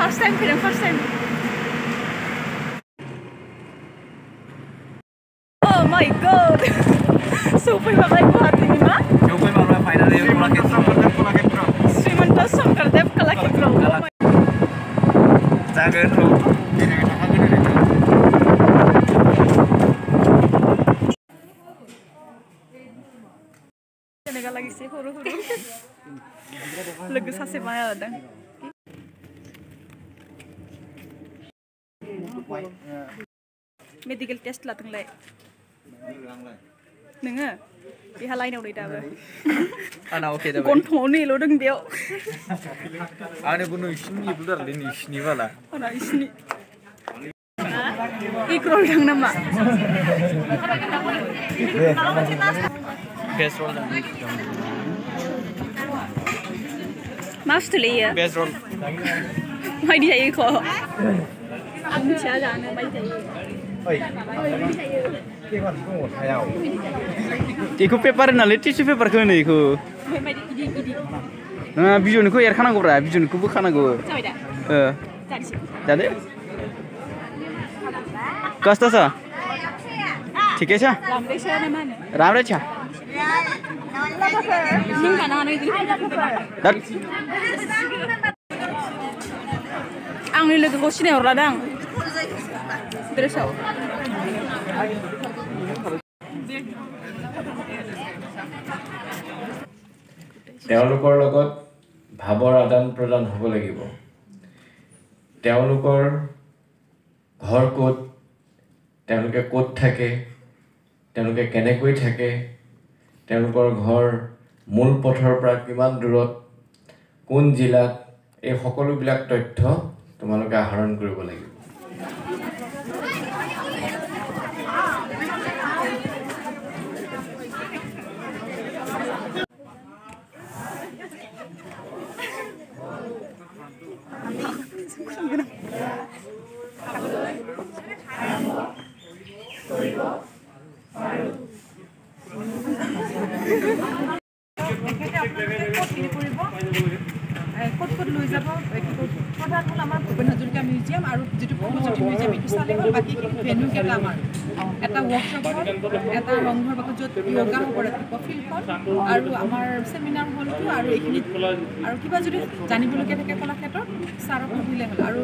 First time film, first time. Oh my god. Super makai hati ni mah. Jokowi malah finalnya Kalakshetra. Srimanto Shankardev Kalakshetra. Jangan lu. Negara lagi sih huru-huru. Lagu sase maya ada. Medical test lah tenglah. Nenga, dia lain orang itu apa? Anak okey dah. Konfoni lo deng dia. Anak pun isni betul dah ni isni wala. Anak isni. Ikro yang nama. Best role dah. Mas tu leh ya. Best role. Mai dia ikut. Aku siapa jangan mai dia. Oi. Iku paper nalar tissue paper kau ni iku. Mai dia ini. Nah, bijon ko air khana ko bra, bijon ko bu khana ko. Coba dah. Jadi? कस्तो छ ठिकै छ राम्रै छ न माने राम्रै छ सिङ खाना नै आंनि लोगोखौ सिनायहरला दां द्रेसाव তেওঁলোকৰ লগত ভাৱৰ আদান প্ৰদান হ'ব লাগিব তেওঁলোকৰ ঘৰ ক'ত তেওঁলোকে ক'ত থাকে তেওঁলোকে কেনেকৈ থাকে তেওঁলোকৰ ঘৰ মূল পথৰ পৰা কিমান দূৰত কোন জিলাত এই সকলোবিলাক তথ্য তোমালোকে আহৰণ কৰিব লাগিব ক'ত লৈ যাব প্ৰধান হ'ল আমাৰ ভূপেন হাজৰিকা মিউজিয়াম আৰু যিটো প্ৰগতি মিউজিয়াম এইটো চালে হ'ল বাকীখিনি ভেনু কেইটা আমাৰ এটা ৱৰ্কশ্বপ হ'ল এটা ৰংঘৰ বাকত য'ত য়োগা হ'ব ৰাতিপুৱা ফিল্ডখন আৰু আমাৰ চেমিনাৰ হলটো আৰু এইখিনিত আৰু কিবা যদি জানিবলগীয়া থাকে কলাক্ষেত্ৰত ছাৰক সুধিলে হ'ল আৰু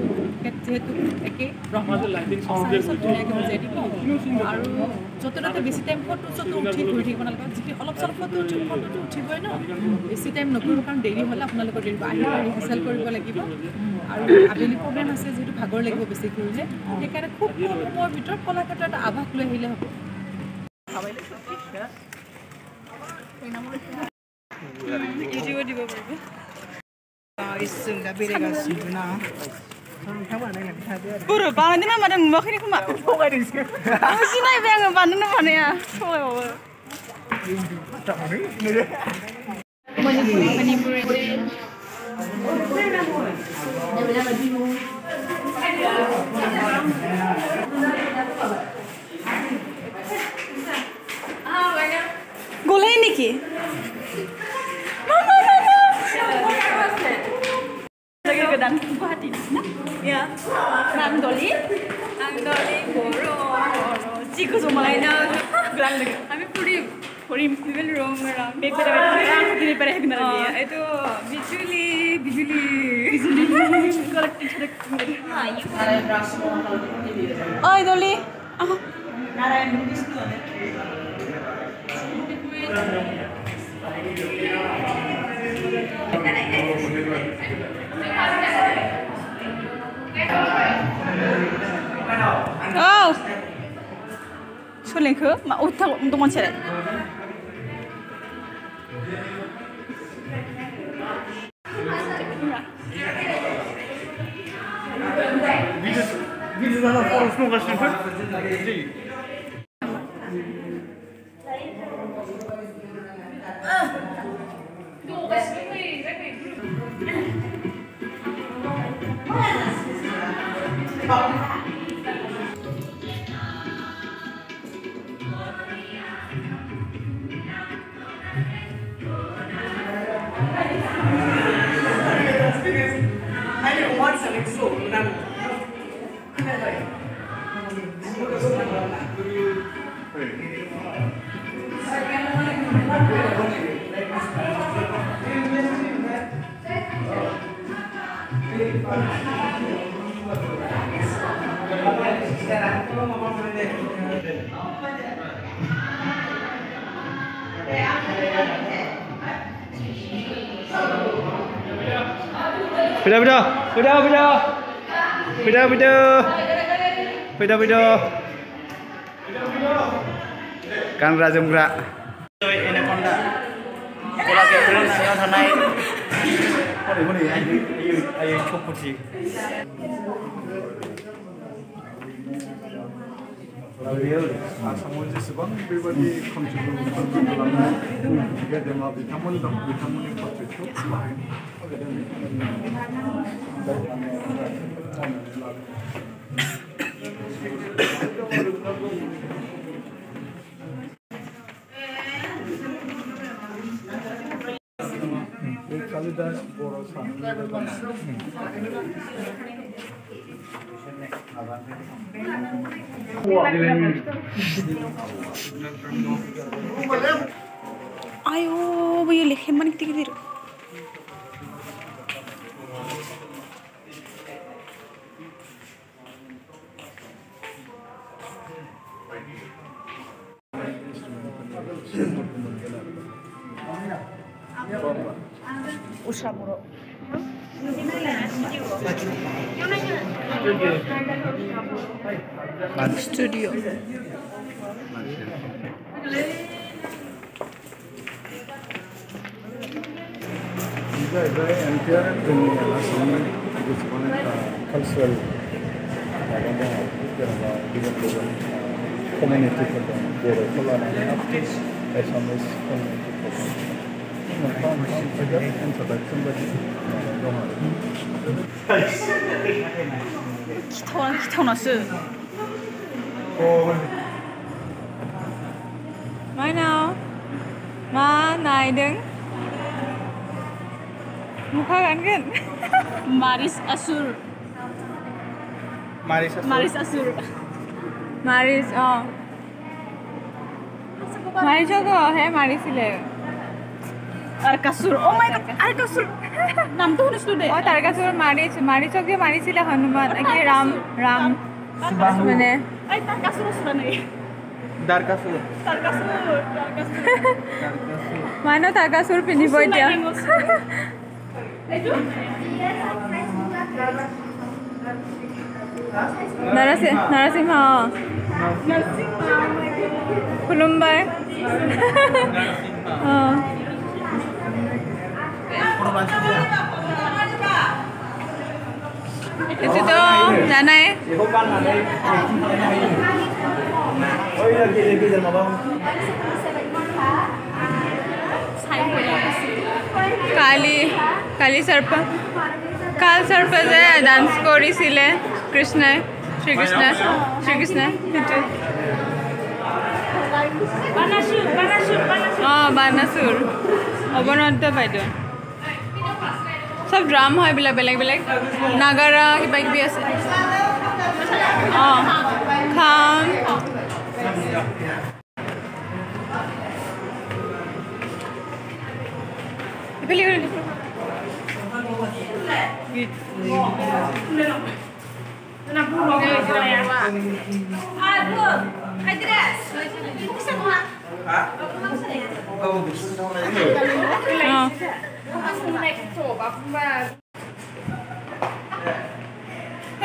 যিহেতু একে চব ধুনীয়াকৈ বুজাই দিব আৰু য'তে ত'তে বেছি টাইম ফটো উঠি ঘূৰি থাকিব নালাগে যিটো অলপ চলপ ফটোটো উঠিবই ন বেছি টাইম নকৰিব কাৰণ দেৰি হ'লে আপোনালোকৰ দেৰি আহিব ৰিহাৰ্চেল কৰিব লাগিব আৰু আবেলি প্ৰগ্ৰেম আছে যিহেতু ভাগৰ লাগিব বেছি কৰিলে সেইকাৰণে খুব কম সময়ৰ ভিতৰত কলাক্ষেত্ৰৰ এটা আভাস লৈ আহিলে হ'ব Buru, bangun dina madam makan ni kuma. Aku sih naik bang, bangun na mana ya? Manipuri. Golai ni ki? Lagi kedan Guwahati na? Ya. Nandoli Boro. Ciku semua lain na. Gelang lagi. Kami purim. We will roam around. Paper ini pada hari mana dia? Itu bijuli. Collected. Oh, Doli. Narayan Buddhist tu. Oh, soalnya mak utang untuk macam mana? Wie ist das noch vor uns noch was गानग्रा जोमग्रा एनाकन्डा गलाके फोरोंनायाव थानाय आयै सम्पति आसामाव जेसेबां बेबायदि contribution खालामनाय गेदेमा बिथांमोन दं बिथांमोननि पर्ट्रेटखौ कालिदास बर' सान Ayo, voy a elegir man que te Usha muro. Studio. NTR जोंनि आसामनि जेसेबां कालचारेल माबा दङ जेनेबा गुबुन गुबुन कमिउनिटिफोर दं बर'खौ लानानै आर्टिस्ट एसामिस कमिउनिटिफोर मोनफा मोनफा इन्ट्रडाक्सन बायदि दं आरो 기타나스. 마 나이등. 무카 간근. 마리스 아술. 마리스 아술. 마리스 마리스 저거 해 마리스래. আরকাসুর ও মাই গড আরকাসুর নামটা শুনেছো দে ও তারকাসুর মারিচকে মারিছিল হনুমান কি রাম মানে আই তারকাসুর শুনা নাই দারকাসুর মানো তারকাসুর পিনিব এতিয়া এইটো Narasimha খুলুমবাই itu tuh dana ya কালি সর্পা কাল সর্পা যে ডান্স কৰিছিলে শ্ৰী কৃষ্ণ বানাসুৰ অৱনত বাইদেউ सब ड्राम है बेलेग नागारा किबा किबि আছে खाम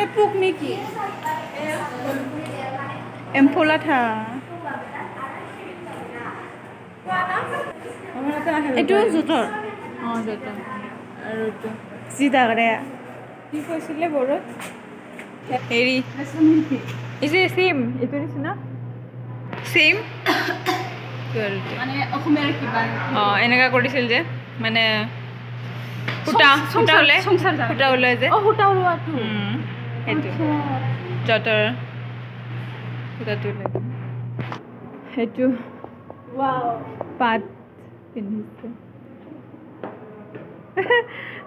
Epuk Miki Empolata itu jotor jotor aru to sida kare ki koisile borot heri is it same itu nisna same মানে অসমীয়াৰ কিবা এনেকা কৰিছিল যে মানে ফুটা ফুটা ওলাই যে ফুটা ওলোৱাটো সেইটো জটৰ সূতাটো লাগে সেইটো পাত পিন্ধিছে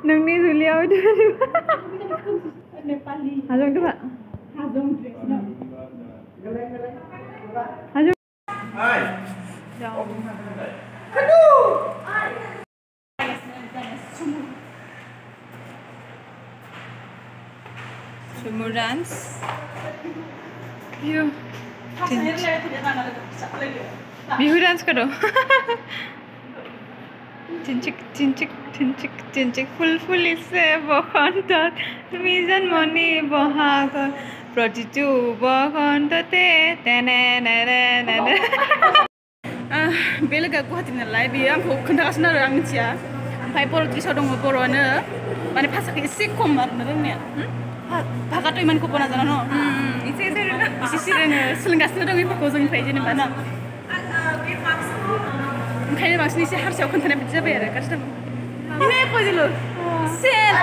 নংনি জুলিয়াও নেপালী হাজংটো হাজং যাওঁ Sumo dance. Bihu dance karo. Tinchik tinchik tinchik tinchik full ise bokhontot mijan moni bohagon protitu bokhontote tenenenene. Belega Guwahati nalai biyo angko khontagasino aro ang mitia. Ampai poro trisa dong porono mane phasake ise kom arno ronya. भागाथ' इमान खबर नाजाना न इसे सोलोंगासिनो दं बेफोरखौ जोंनिफ्राय जेनेबा ना ओंखायनो बांसिन एसे हारसायाव खोन्थानाय बायदि जाबाय आरो गासिबो इने कइदिल सेन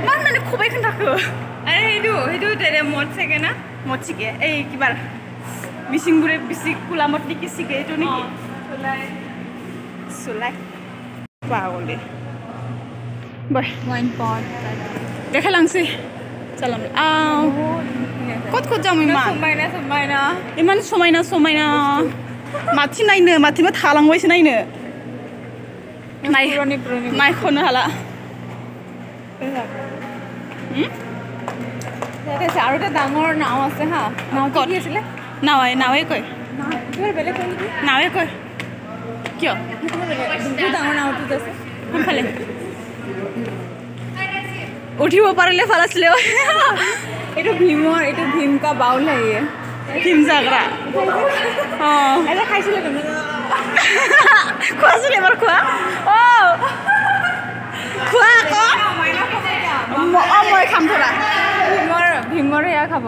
मा होननानै खबाइ खोन्थाखो आरे हेदु तेरे मत सेके ना मत सिके এই কিবার মিসিংগুৰে বিসি কুলামত নিকি সিকে এটো নিকি সুলাই পাগলে বাই ওয়াইন পট দেখালাংসি salam kot jam iman समायना माथि नायनो माथिबा थालांबायसो नायनो नायख'नो हाला আৰু এটা ডাঙৰ নাও আছে হা নাও কি আছিলে নাৱে কয় নাৱে কয় কিয় ডাঙৰ নাওটো আছে কোনফালে उठिब पारिले ভাল আছিলে এটো ভীম কা বাউল है ये ভীম জাগৰা এটা খাইছিলে তুমি খোৱাছিলে এবাৰ খোৱা খোৱা মই খাম থৰা ভীমৰ এয়া খাব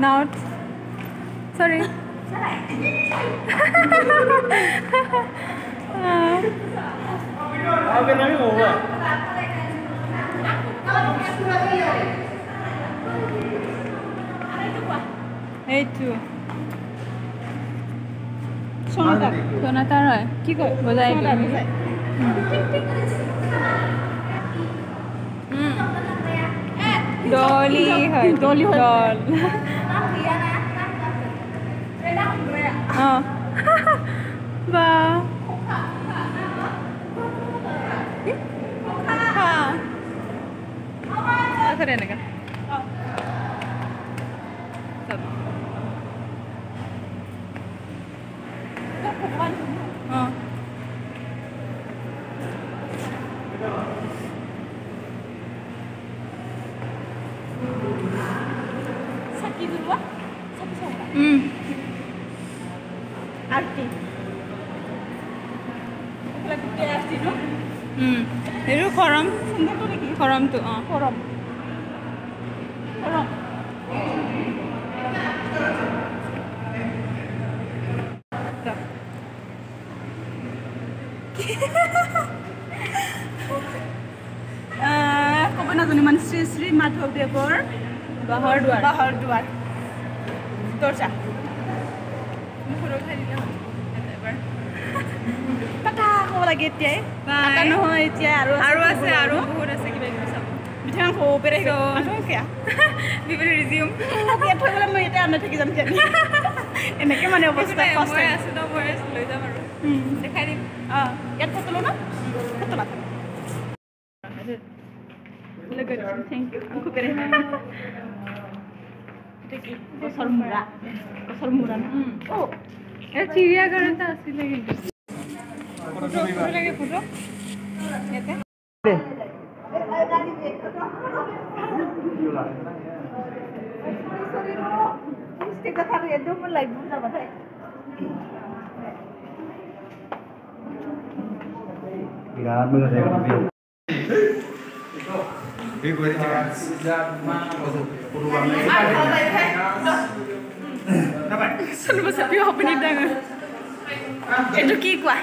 Not sorry এইটো সোনাতাৰ হয় কি কয় বজাই ডলি হয় ডল বা keren kan sakit dulu arti lagi ke arti no itu koram tuh koram কবে নাজানো মানে শ্ৰী শ্ৰী মাধৱদেৱৰ বাহৰ দুৱাৰ দৰ্জা ফটো উঠাই দিলে হ'ল এবাৰ পাতা ক'ব লাগে এতিয়াই পাতা নহয় এতিয়া আৰু আছে আৰু বহুত আছে কিবা কিবি চাব মিঠাই খাব পেৰে বিপৰি ৰিজিউম ইয়াত থৈ গ'লে মই এতিয়া আনি থাকি যাম এনেকৈ মানে অৱস্থা মই আছোঁ ন মই লৈ যাম আৰু দেখাই দিম ইয়াত ফটো ল' ন ফটো লা thank you aku keren gosor mura oh এটা চিড়িয়াখানাতে আসলে কিন্তু ফটো লাগে ফটো এতে স্টিক কথা একদম লাইভ যাবা তাই বিরাট মজা দেখো এই বলি চলিব চাপি আপুনি ডাঙৰ এইটো কি কোৱা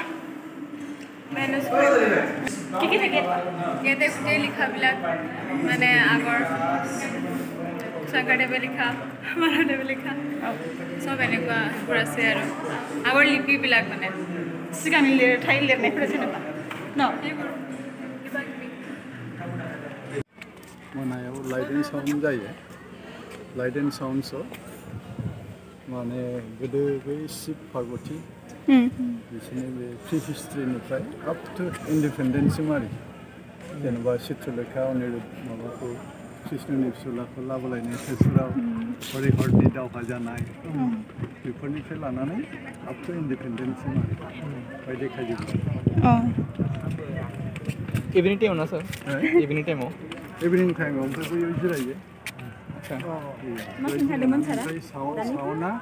কি কি থাকে ইয়াতে গোটেই লিখাবিলাক মানে আগৰ শংকৰদেৱে লিখা মাধৱদেৱে লিখা চব এনেকুৱা সেইবোৰ আছে আৰু আগৰ লিপিবিলাক মানে চিগানি ঠাই লিৰনাयफोरा जेनेबा ন সেইবোৰ কিবা কিবি मोनायाव लाइट एन्ड साउन्ड जायो लाइट एन्ड साउन्ड श' माने गोदो बै शिब पार्बती बिसोरनि बे प्रि हिस्ट्रिनिफ्राय आप टु इन्डिपेन्डेन्ससिम आरो जेनेबा चित्रलेखा माबाखौ कृष्णनि फिसाज्लाखौ लाबोलायनाय तेजपुराव हरिहरनि दावहा जानाय बेफोरनिफ्राय लानानै आप टु इन्डिपेन्डेन्ससिम आरो बाय देखायजोबो इभिनिं टाइम ना सर इभिनिं टाइमाव इभिनिं टाइमाव ओमफ्राय बैयाव जिरायो ओमफ्राय साउन्डआ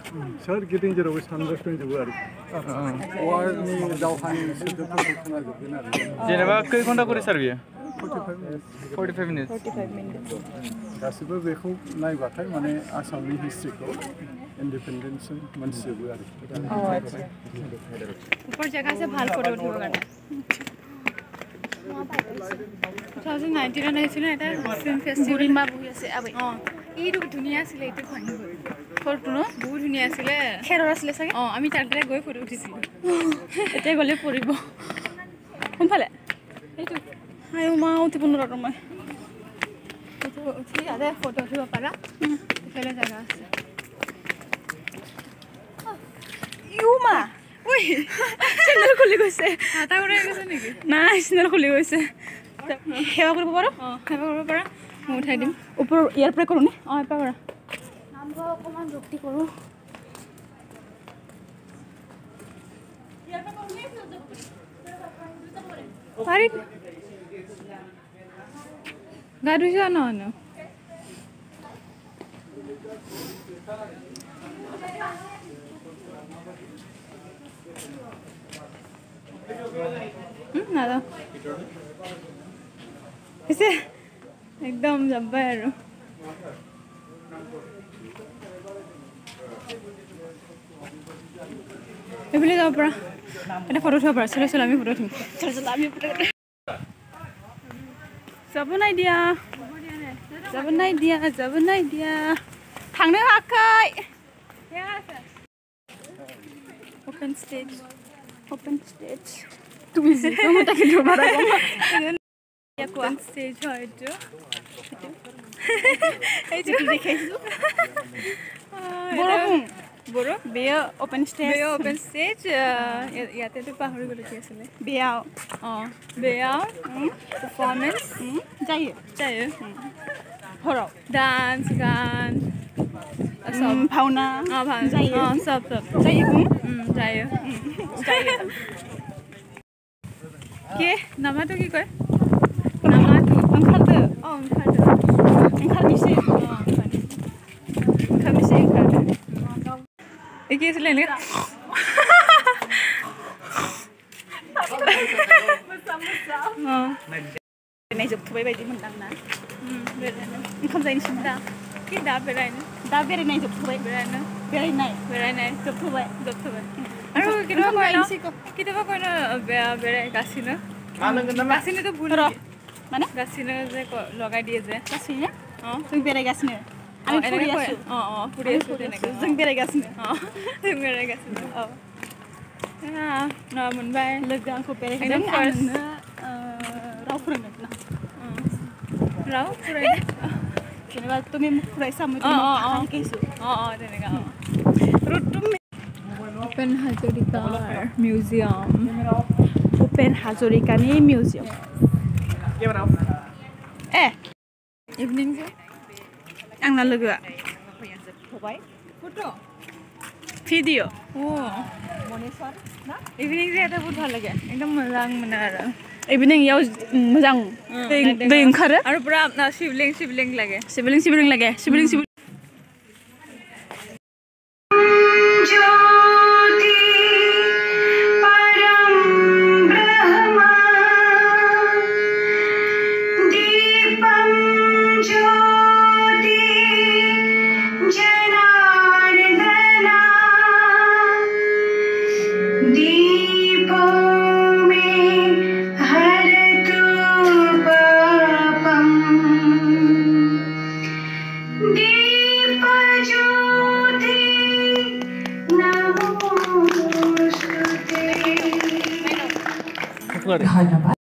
सोरगिदिं जेरावबो साउन्ड दंजोबो आरो वारनि दावहानि सोदोबफोरखौ खोनाजोबगोन आरो जेनेबा खै घन्टा करे सार बियो 45 मिनिट गासिबो बेखौ नायबाथाय माने आसामनि हिस्ट्रिखौ इन्डिपेन्डेन्ससिम मोनथिजोबो आरो ऊपर जगह से ভাল ফটো উঠিব কাৰণে 2019 আহিছিল এটা ফিল্ম ফেষ্টিভেল বুঢ়ীমা বহি আছে আবে এইটো ধুনীয়া আছিল এইটো ভাঙি গ'ল ফটো ন বহুত ধুনীয়া আছিল খেৰৰ আছিল চাগে আমি তাতে গৈ ফটো উঠিছিল এতিয়া গ'লে পৰিব কোনফালে এইটো আয়ো মা উঠিব নোৱাৰো মই এইটো উঠি আদে ফটো উঠিব পাৰা এফালে জাগা আছে ইউমা ওই চেনেল খুলি গৈছে আটা কৰি গৈছে নেকি নাই চেনেল খুলি গৈছে সেৱা কৰিব পাৰো সেৱা কৰিব পাৰা মই উঠাই দিম ওপৰ ইয়াৰ পৰা কৰোঁ নে ইয়াৰ পৰা কৰা নামঘৰ অকণমান ভক্তি কৰোঁ পাৰি গা ধুইছা ন নাদা পিছে একদম যাবাই আৰু এইফালে যাব পৰা এটা ফটো উঠিব পাৰা চলো চলো আমি ফটো উঠিম চলো চলো আমি ফটো যাব নাই দিয়া थांनो हायाखै ओपन स्टेज তুমি যিটো মতাকে ধৰবাৰা ওপেন স্টেজ হয় এইটো দেখাইছো বড় বেয়া ওপেন স্টেজ ইয়াতে তো পাহৰি গ'লো কি আছিলে বেয়া পাৰফৰ্মেন্স যায় হৰাও ডান্স গান সব ভাওনা যায় সব যায় কি নামাটো কি কয় নামাটো ওংখাৰটো ওংখাৰমিছে কি আছিলে এনেকৈ जोबथ'बाय बायदि मोनदां ना ओंखाम जायनोसै दा कि दा बेरायनाय जोबथ'बाय बेरायनाय जोबथ'बाय আৰু কেতিয়াবা কয় ন গাছিনো গাছিনোতো ভুল মানে গাছিনো যে লগাই দিয়ে যে গাছিনো जों बेरायगासिनो আমি ফুৰি আছো ফুৰি আছো তেনেকৈ जों बेरायगासिनो न मोनबाय लोगो आंखौ बेरायहोदों आंनो राव फोरोंगोन ना राव फरायनो जेनेबा তুমি মোক फरायसा মই তোমাক শিকাইছো তেনেকা Open Hazarika Museum Open Hazarikani Museum evening je आंना लोगोआ जोबथ'बाय फट' भिडिअ मनेश्वर ना इभिनिं जायाथ' बहुत ভাল লাগে एकदम मोजां मोनो आरो इभिनिं याव मोजां दै ओंखारो आरो पुरा शिवलिंग লাগে शिवलिंग লাগে Jnanardana ধন্যবাদ।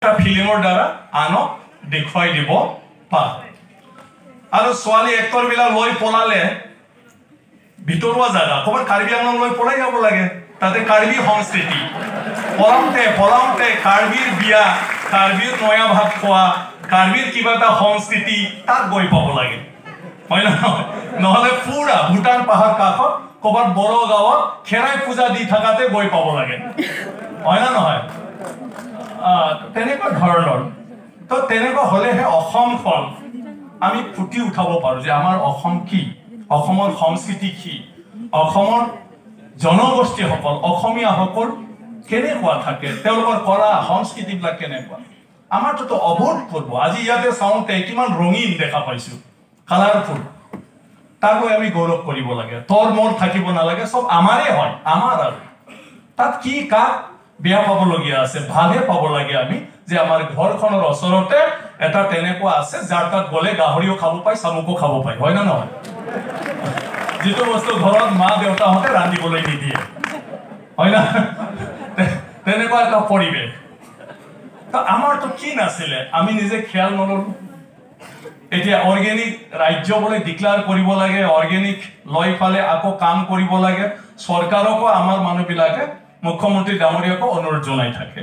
ফিল্মৰ দ্বাৰা আনক দেখুৱাই দিব পাৰে আৰু ছোৱালী এক্টৰবিলাক লৈ পলালে ভিতৰুৱা জাগা ক'ৰবাত কাৰ্বি আংলং লৈ পলাই যাব লাগে তাতে কাৰ্বি সংস্কৃতি পলাওঁতে কাৰ্বিৰ বিয়া কাৰ্বিৰ নয়া ভাত খোৱা কাৰ্বিৰ কিবা এটা সংস্কৃতি তাত গৈ পাব লাগে হয় নহয় নহ'লে পুৰা ভূটান পাহাৰ কাষত ক'ৰবাত বড়ো গাঁৱত খেৰাই পূজা দি থকাতে গৈ পাব লাগে হয় না নহয় তেনেকুৱা ধৰণৰ তো তেনেকুৱা হ'লেহে অসমখন আমি ফুটি উঠাব পাৰোঁ যে আমাৰ অসম কি অসমৰ সংস্কৃতি কি অসমৰ জনগোষ্ঠীসকল অসমীয়াসকল কেনেকুৱা থাকে তেওঁলোকৰ কলা সংস্কৃতিবিলাক কেনেকুৱা আমাৰটোতো অভূতপূৰ্ব আজি ইয়াতে চাওঁতে কিমান ৰঙীন দেখা পাইছোঁ কালাৰফুল তাকো আমি গৌৰৱ কৰিব লাগে তোৰ মোৰ থাকিব নালাগে চব আমাৰে হয় আমাৰ আৰু তাত কি কাক বেয়া পাবলগীয়া আছে ভালে পাব লাগে আমি যে আমাৰ ঘৰখনৰ ওচৰতে এটা তেনেকুৱা আছে যাৰ তাত গ'লে গাহৰিও খাব পায় চামুকো খাব পায় হয় না নহয় যিটো বস্তু ঘৰত মা দেউতাহঁতে ৰান্ধিবলৈ নিদিয়ে হয় না তেনেকুৱা এটা পৰিৱেশ আমাৰতো কি নাছিলে আমি নিজে খেয়াল নল'লো এতিয়া অৰ্গেনিক ৰাজ্য বোলে ডিক্লেয়াৰ কৰিব লাগে অৰ্গেনিক লৈ ফালে আকৌ কাম কৰিব লাগে চৰকাৰকো আমাৰ মানুহবিলাকে মুখ্যমন্ত্ৰী ডাঙৰীয়াকো অনুৰোধ জনাই থাকে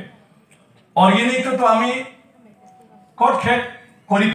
অৰ্গেনিকটো আমি ক'ত শেষ কৰি